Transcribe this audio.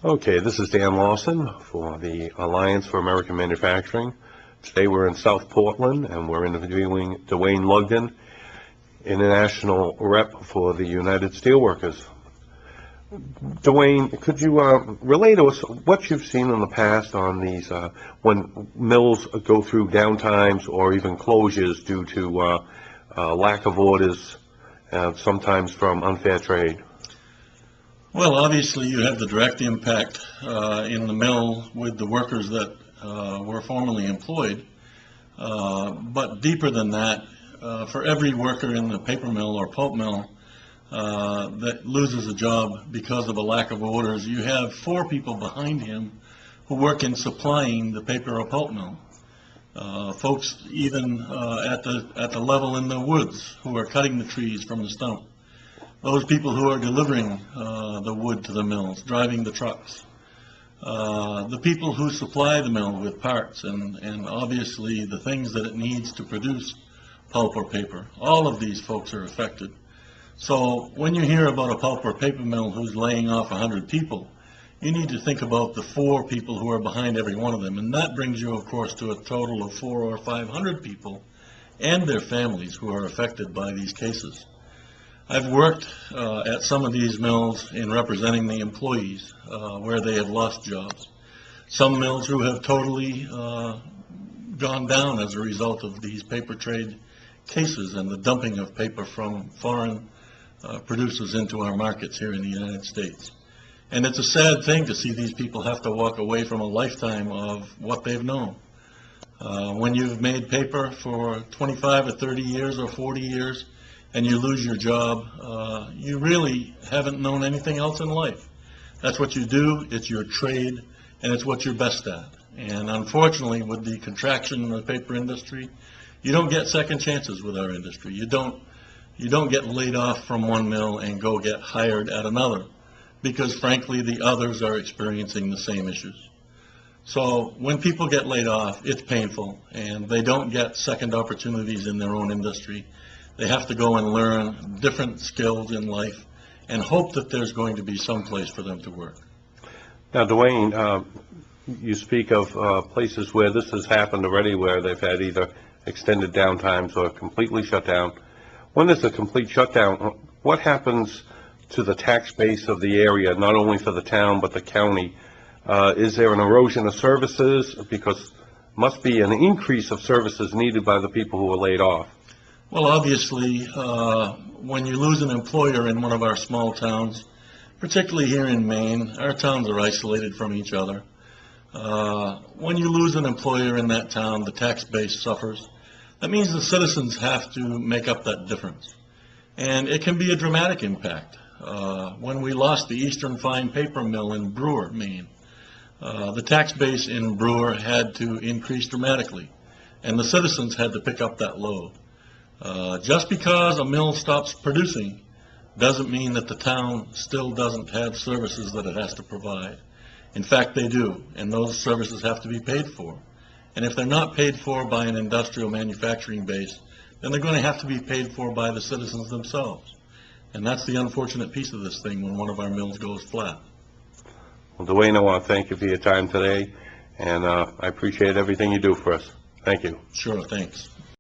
Okay, this is Dan Lawson for the Alliance for American Manufacturing. Today we're in South Portland and we're interviewing Duane Lugdon, International Rep for the United Steelworkers. Duane, could you relay to us what you've seen in the past on these, when mills go through downtimes or even closures due to lack of orders, sometimes from unfair trade? Well, obviously you have the direct impact in the mill with the workers that were formerly employed, but deeper than that, for every worker in the paper mill or pulp mill that loses a job because of a lack of orders, you have 4 people behind him who work in supplying the paper or pulp mill. Folks even at the level in the woods who are cutting the trees from the stump. Those people who are delivering the wood to the mills, driving the trucks. The people who supply the mill with parts and obviously the things that it needs to produce pulp or paper. All of these folks are affected. So when you hear about a pulp or paper mill who's laying off 100 people, you need to think about the 4 people who are behind every one of them. And that brings you, of course, to a total of 400 or 500 people and their families who are affected by these cases. I've worked at some of these mills in representing the employees where they have lost jobs. Some mills who have totally gone down as a result of these paper trade cases and the dumping of paper from foreign producers into our markets here in the United States. And it's a sad thing to see these people have to walk away from a lifetime of what they've known. When you've made paper for 25 or 30 years or 40 years and you lose your job, you really haven't known anything else in life. That's what you do, it's your trade, and it's what you're best at. And unfortunately, with the contraction in the paper industry, you don't get second chances with our industry. You don't get laid off from one mill and go get hired at another, because frankly the others are experiencing the same issues. So when people get laid off, it's painful, and they don't get second opportunities in their own industry. They have to go and learn different skills in life and hope that there's going to be some place for them to work. Now, Duane, you speak of places where this has happened already, where they've had either extended downtimes or completely shut down. When there's a complete shutdown, what happens to the tax base of the area, not only for the town but the county? Is there an erosion of services? Because must be an increase of services needed by the people who are laid off. Well, obviously, when you lose an employer in one of our small towns, particularly here in Maine, our towns are isolated from each other. When you lose an employer in that town, the tax base suffers. That means the citizens have to make up that difference. And it can be a dramatic impact. When we lost the Eastern Fine Paper Mill in Brewer, Maine, the tax base in Brewer had to increase dramatically, and the citizens had to pick up that load. Just because a mill stops producing doesn't mean that the town still doesn't have services that it has to provide. In fact, they do, and those services have to be paid for. And if they're not paid for by an industrial manufacturing base, then they're going to have to be paid for by the citizens themselves. And that's the unfortunate piece of this thing when one of our mills goes flat. Well, Duane, I want to thank you for your time today, and I appreciate everything you do for us. Thank you. Sure, thanks.